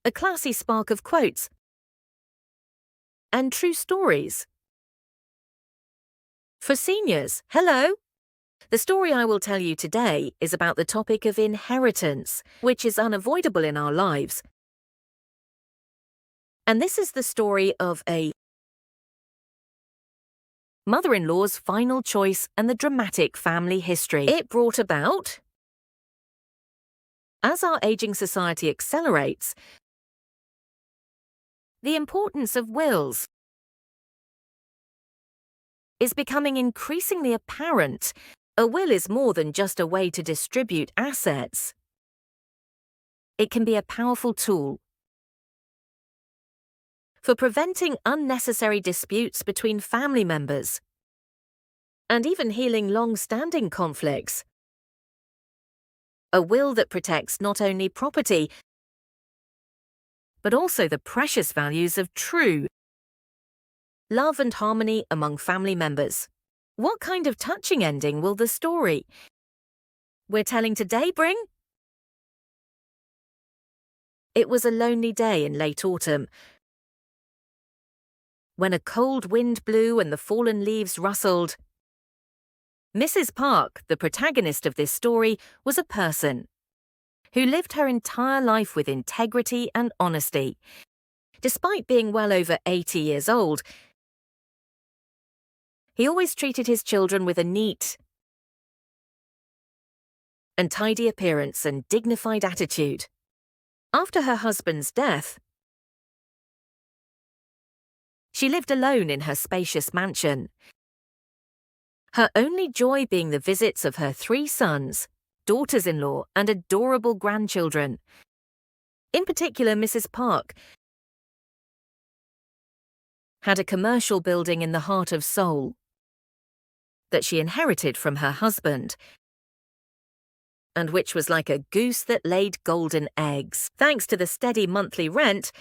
a classy spark of quotes, and true stories. For seniors, hello! The story I will tell you today is about the topic of inheritance, which is unavoidable in our lives. And this is the story of a mother-in-law's final choice and the dramatic family history it brought about. As our aging society accelerates, the importance of wills is becoming increasingly apparent. A will is more than just a way to distribute assets. It can be a powerful tool for preventing unnecessary disputes between family members and even healing long-standing conflicts. A will that protects not only property but also the precious values of true love and harmony among family members. What kind of touching ending will the story we're telling today bring? It was a lonely day in late autumn, when a cold wind blew and the fallen leaves rustled. Mrs. Park, the protagonist of this story, was a person who lived her entire life with integrity and honesty. Despite being well over 80 years old, he always treated his children with a neat and tidy appearance and dignified attitude. After her husband's death, she lived alone in her spacious mansion, her only joy being the visits of her 3 sons, daughters-in-law, and adorable grandchildren. In particular, Mrs. Park had a commercial building in the heart of Seoul that she inherited from her husband, and which was like a goose that laid golden eggs. Thanks to the steady monthly rent,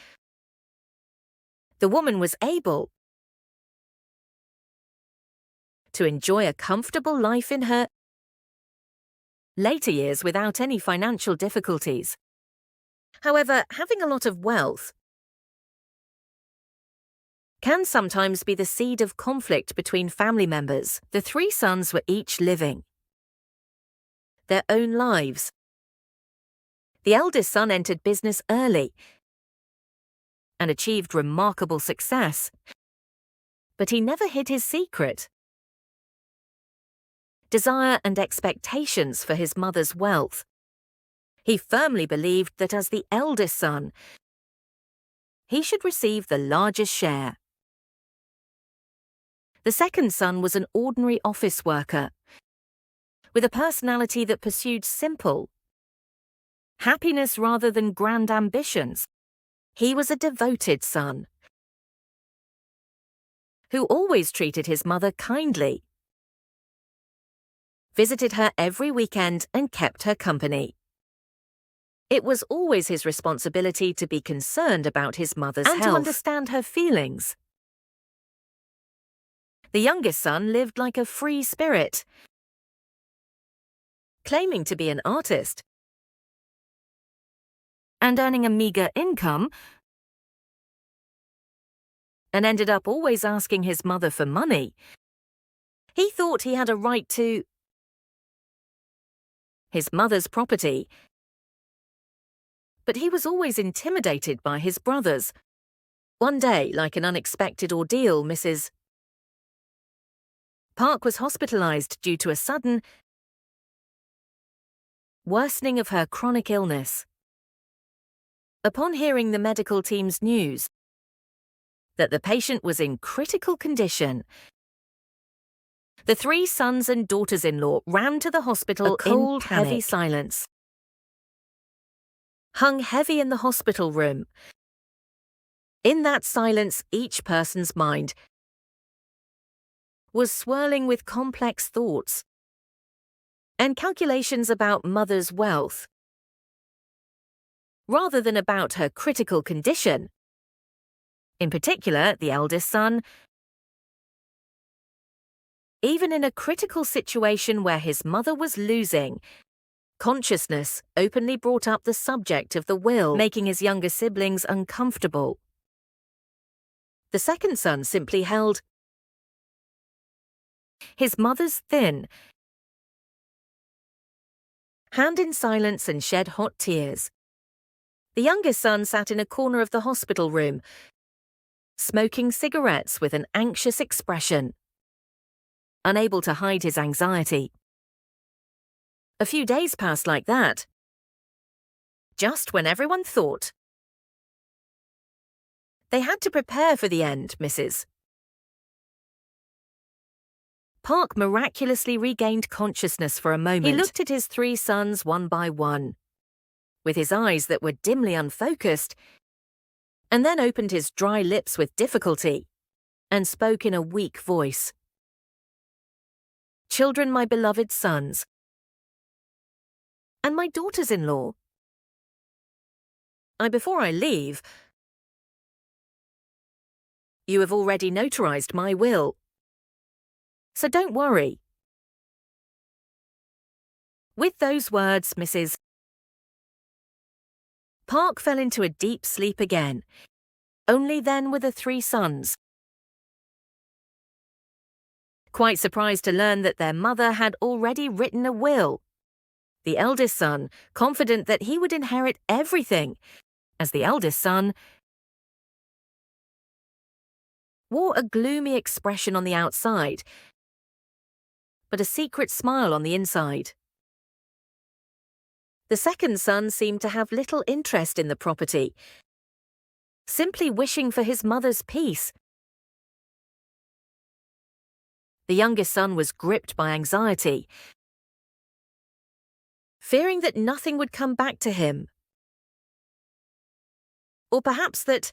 the woman was able to enjoy a comfortable life in her later years without any financial difficulties. However, having a lot of wealth can sometimes be the seed of conflict between family members. The 3 sons were each living their own lives. The eldest son entered business early and achieved remarkable success, but he never hid his secret: desire and expectations for his mother's wealth. He firmly believed that as the eldest son, he should receive the largest share. The second son was an ordinary office worker, with a personality that pursued simple happiness rather than grand ambitions. He was a devoted son who always treated his mother kindly, visited her every weekend, and kept her company. It was always his responsibility to be concerned about his mother's health and to understand her feelings. The youngest son lived like a free spirit, claiming to be an artist and earning a meager income, and ended up always asking his mother for money. He thought he had a right to his mother's property, but he was always intimidated by his brothers. One day, like an unexpected ordeal, Mrs. Park was hospitalized due to a sudden worsening of her chronic illness. Upon hearing the medical team's news that the patient was in critical condition, the 3 sons and daughters-in-law ran to the hospital. A cold, heavy silence hung heavy in the hospital room. In that silence, each person's mind was swirling with complex thoughts and calculations about mother's wealth, rather than about her critical condition. In particular, the eldest son, even in a critical situation where his mother was losing, consciousness openly brought up the subject of the will, making his younger siblings uncomfortable. The second son simply held his mother's thin hand in silence and shed hot tears. The youngest son sat in a corner of the hospital room, smoking cigarettes with an anxious expression, unable to hide his anxiety. A few days passed like that, just when everyone thought they had to prepare for the end, Mrs. Park miraculously regained consciousness for a moment. He looked at his three sons one by one, with his eyes that were dimly unfocused, and then opened his dry lips with difficulty, and spoke in a weak voice. "Children, my beloved sons, and my daughters-in-law, before I leave, you have already notarized my will, so don't worry." With those words, Mrs. Park fell into a deep sleep again. Only then were the three sons quite surprised to learn that their mother had already written a will. The eldest son, confident that he would inherit everything, as the eldest son, wore a gloomy expression on the outside, but a secret smile on the inside. The second son seemed to have little interest in the property, simply wishing for his mother's peace. The youngest son was gripped by anxiety, fearing that nothing would come back to him, or perhaps that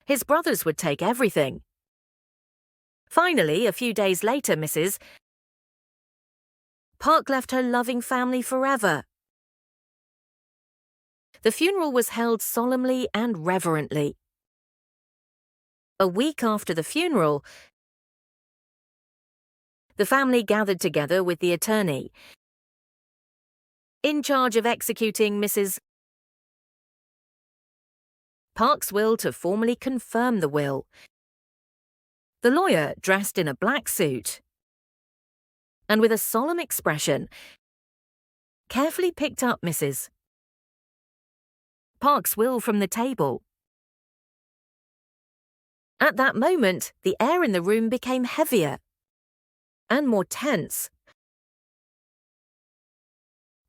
his brothers would take everything. Finally, a few days later, Mrs. Park left her loving family forever. The funeral was held solemnly and reverently. A week after the funeral, the family gathered together with the attorney in charge of executing Mrs. Park's will to formally confirm the will. The lawyer, dressed in a black suit and with a solemn expression, carefully picked up Mrs. Park's will from the table. At that moment, the air in the room became heavier and more tense.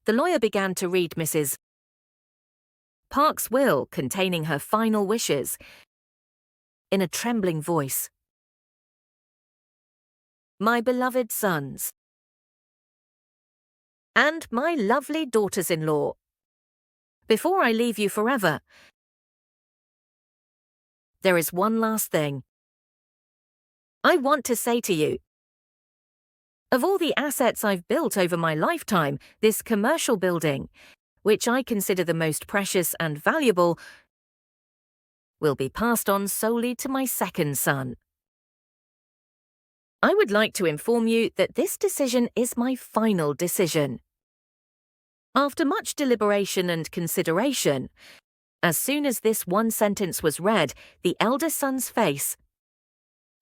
The lawyer began to read Mrs. Park's will containing her final wishes in a trembling voice. "My beloved sons, and my lovely daughters-in-law, before I leave you forever, there is one last thing I want to say to you. Of all the assets I've built over my lifetime, this commercial building, which I consider the most precious and valuable, will be passed on solely to my second son. I would like to inform you that this decision is my final decision. After much deliberation and consideration, as soon as this one sentence was read, the eldest son's face,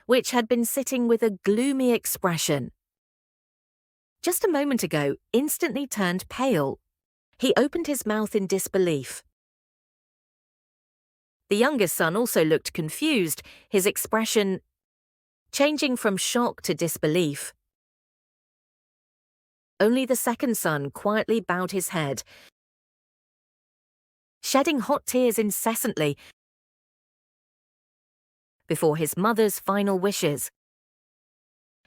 which had been sitting with a gloomy expression just a moment ago, instantly turned pale. He opened his mouth in disbelief. The youngest son also looked confused, his expression changing from shock to disbelief. Only the second son quietly bowed his head, shedding hot tears incessantly before his mother's final wishes.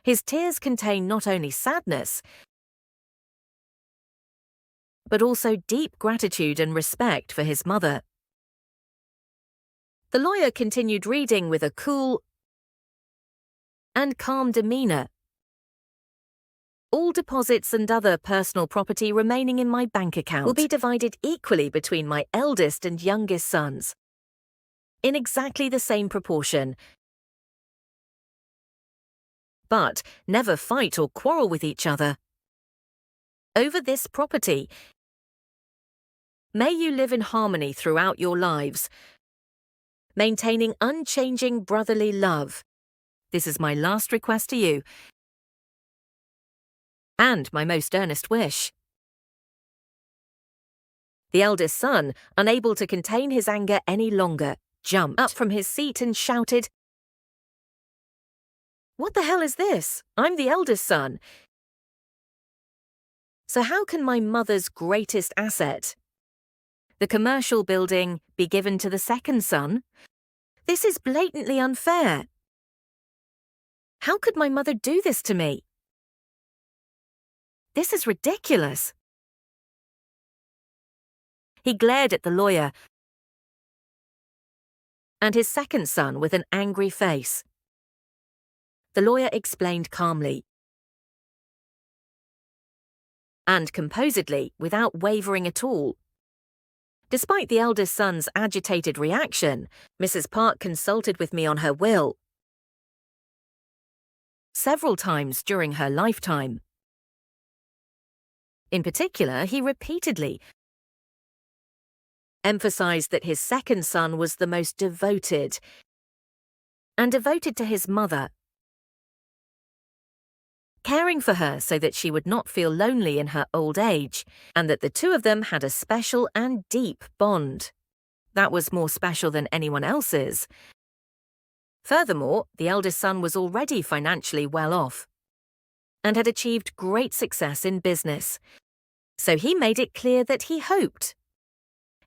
His tears contained not only sadness, but also deep gratitude and respect for his mother. The lawyer continued reading with a cool and calm demeanor. All deposits and other personal property remaining in my bank account will be divided equally between my eldest and youngest sons, in exactly the same proportion. But never fight or quarrel with each other. over this property. May you live in harmony throughout your lives, maintaining unchanging brotherly love. This is my last request to you, and my most earnest wish." The eldest son, unable to contain his anger any longer, jumped up from his seat and shouted, "What the hell is this? I'm the eldest son. So how can my mother's greatest asset, the commercial building, be given to the second son? This is blatantly unfair. How could my mother do this to me? This is ridiculous." He glared at the lawyer and his second son with an angry face. The lawyer explained calmly and composedly, without wavering at all. Despite the eldest son's agitated reaction, Mrs. Park consulted with me on her will several times during her lifetime. In particular, he repeatedly emphasized that his second son was the most devoted to his mother, caring for her so that she would not feel lonely in her old age, and that the two of them had a special and deep bond that was more special than anyone else's. Furthermore, the eldest son was already financially well off and had achieved great success in business, so he made it clear that he hoped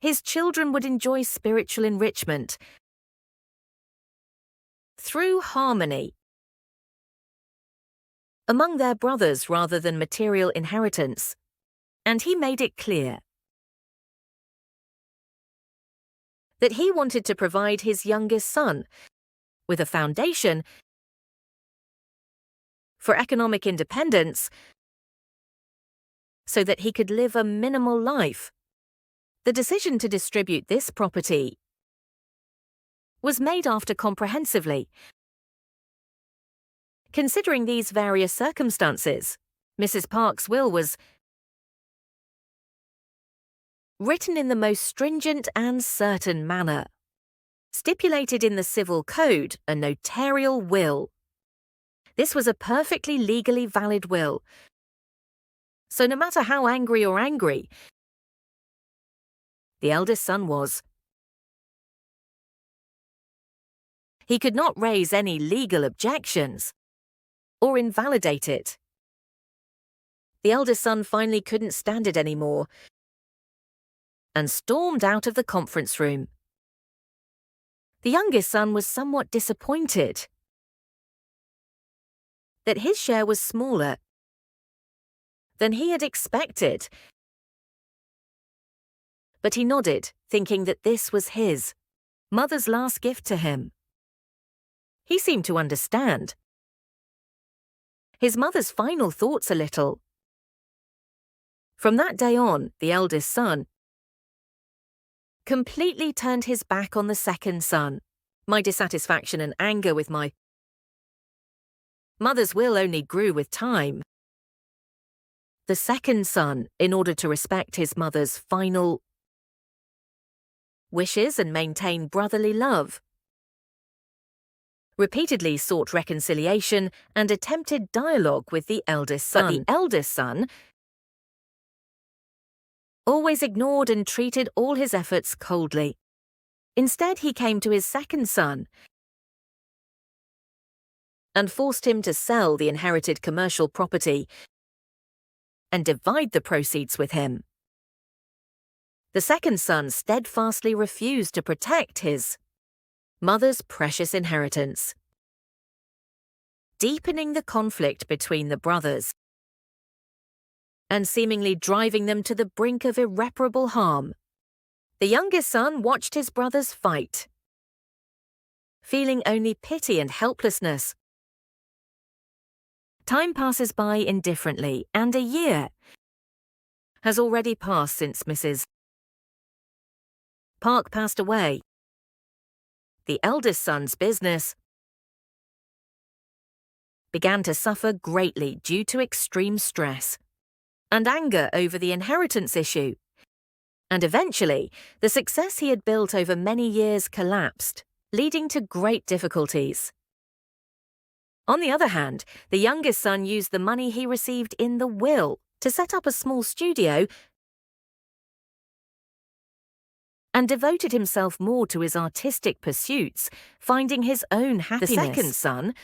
his children would enjoy spiritual enrichment through harmony among their brothers rather than material inheritance, and he made it clear that he wanted to provide his youngest son with a foundation for economic independence so that he could live a minimal life. The decision to distribute this property was made after comprehensively considering these various circumstances. Mrs. Park's will was written in the most stringent and certain manner, stipulated in the Civil Code, a notarial will. This was a perfectly legally valid will, so no matter how angry the eldest son was, he could not raise any legal objections or invalidate it. The eldest son finally couldn't stand it anymore and stormed out of the conference room. The youngest son was somewhat disappointed that his share was smaller than he had expected, but he nodded, thinking that this was his mother's last gift to him. He seemed to understand his mother's final thoughts a little. From that day on, the eldest son completely turned his back on the second son. My dissatisfaction and anger with my mother's will only grew with time. The second son, in order to respect his mother's final wishes and maintain brotherly love, repeatedly sought reconciliation and attempted dialogue with the eldest son. But the eldest son always ignored and treated all his efforts coldly. Instead, he came to his second son and forced him to sell the inherited commercial property and divide the proceeds with him. The second son steadfastly refused to protect his mother's precious inheritance, deepening the conflict between the brothers and seemingly driving them to the brink of irreparable harm. The youngest son watched his brothers fight, feeling only pity and helplessness. Time passes by indifferently, and a year has already passed since Mrs. Park passed away. The eldest son's business began to suffer greatly due to extreme stress. and anger over the inheritance issue. And eventually, the success he had built over many years collapsed, leading to great difficulties. On the other hand, the youngest son used the money he received in the will to set up a small studio and devoted himself more to his artistic pursuits, finding his own happiness. The second son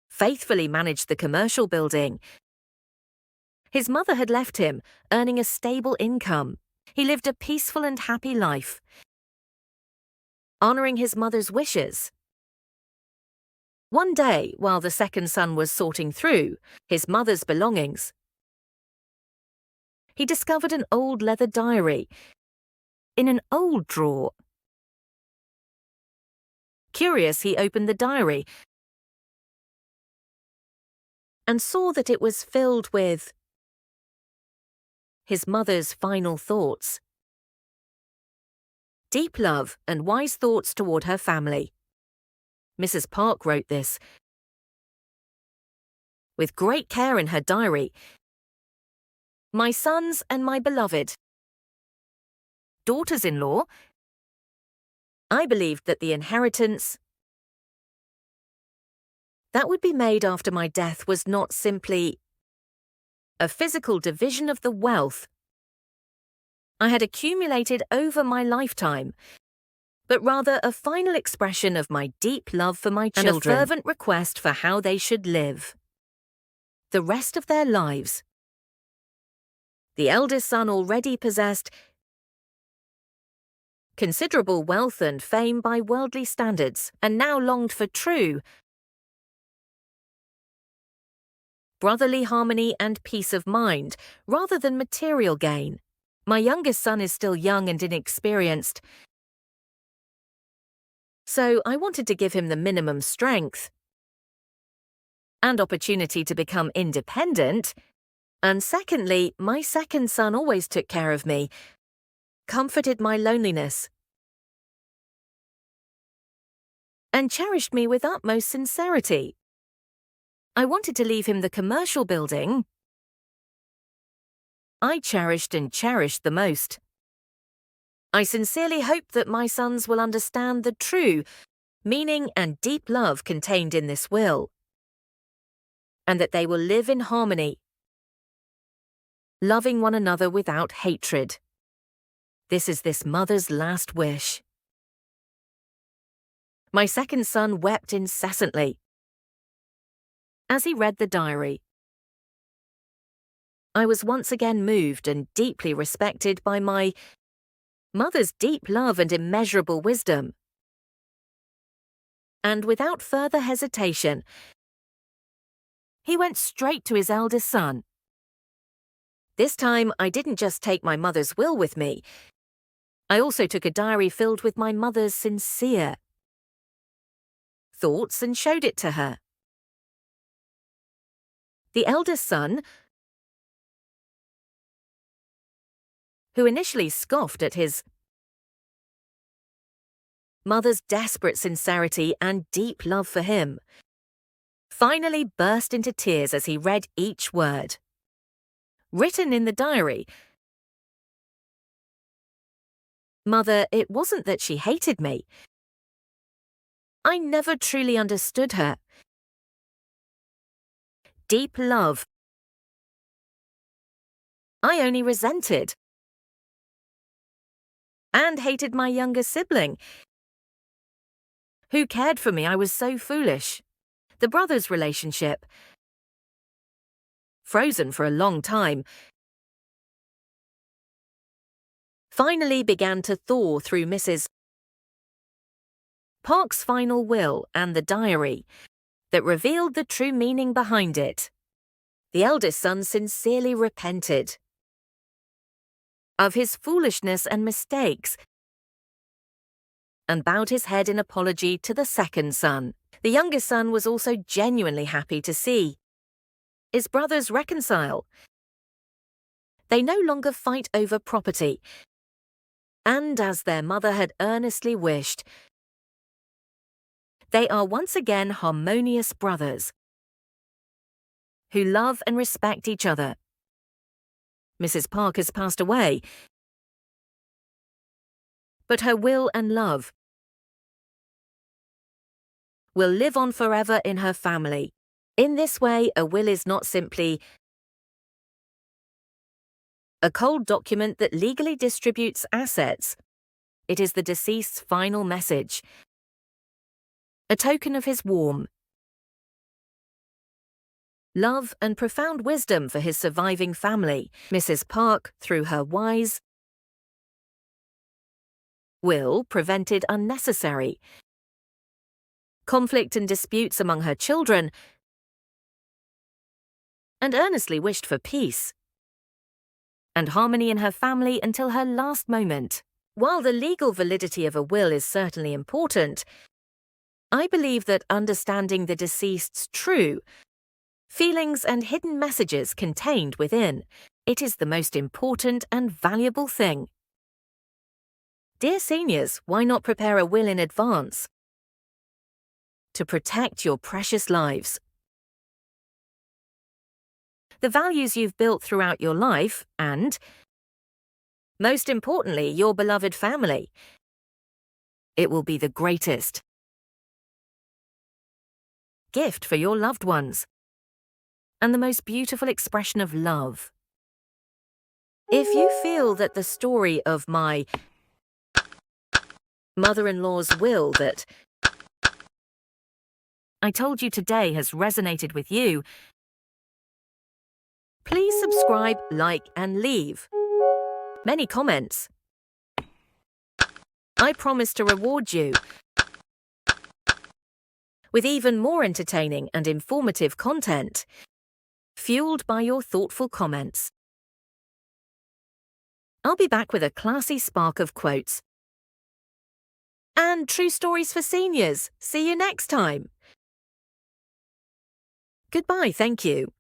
faithfully managed the commercial building. His mother had left him, earning a stable income. He lived a peaceful and happy life, honoring his mother's wishes. One day, while the second son was sorting through his mother's belongings, he discovered an old leather diary in an old drawer. Curious, he opened the diary and saw that it was filled with his mother's final thoughts, deep love and wise thoughts toward her family. Mrs. Park wrote this with great care in her diary. My sons and my beloved daughters-in-law, I believed that the inheritance that would be made after my death was not simply a physical division of the wealth I had accumulated over my lifetime, but rather a final expression of my deep love for my children and a fervent request for how they should live the rest of their lives. The eldest son already possessed considerable wealth and fame by worldly standards, and now longed for true brotherly harmony and peace of mind, rather than material gain. My youngest son is still young and inexperienced, so I wanted to give him the minimum strength and opportunity to become independent. And secondly, my second son always took care of me, comforted my loneliness, and cherished me with utmost sincerity. I wanted to leave him the commercial building I cherished and cherished the most. I sincerely hope that my sons will understand the true meaning and deep love contained in this will, and that they will live in harmony, loving one another without hatred. This is this mother's last wish. My second son wept incessantly as he read the diary. I was once again moved and deeply respected by my mother's deep love and immeasurable wisdom. And without further hesitation, he went straight to his eldest son. This time, I didn't just take my mother's will with me. I also took a diary filled with my mother's sincere thoughts and showed it to her. The eldest son, who initially scoffed at his mother's desperate sincerity and deep love for him, finally burst into tears as he read each word. Written in the diary, "Mother, it wasn't that she hated me. I never truly understood her. Deep love I only resented, and hated my younger sibling, who cared for me. I was so foolish. The brothers' relationship, frozen for a long time, finally began to thaw through Mrs. Park's final will and the diary that revealed the true meaning behind it. The eldest son sincerely repented of his foolishness and mistakes and bowed his head in apology to the second son. The youngest son was also genuinely happy to see his brothers reconcile. They no longer fight over property, and as their mother had earnestly wished, they are once again harmonious brothers. who love and respect each other. Mrs. Park has passed away, but her will and love will live on forever in her family. In this way, a will is not simply a cold document that legally distributes assets. It is the deceased's final message, a token of his warm love and profound wisdom for his surviving family. Mrs. Park, through her wise will, prevented unnecessary conflict and disputes among her children, and earnestly wished for peace and harmony in her family until her last moment. While the legal validity of a will is certainly important, I believe that understanding the deceased's true feelings and hidden messages contained within it is the most important and valuable thing. Dear seniors, why not prepare a will in advance to protect your precious lives? The values you've built throughout your life and, most importantly, your beloved family. It will be the greatest gift for your loved ones and the most beautiful expression of love. If you feel that the story of my mother-in-law's will that I told you today has resonated with you, please subscribe, like, and leave many comments. I promise to reward you with even more entertaining and informative content, fueled by your thoughtful comments. I'll be back with a classy spark of quotes and true stories for seniors. See you next time. Goodbye, thank you.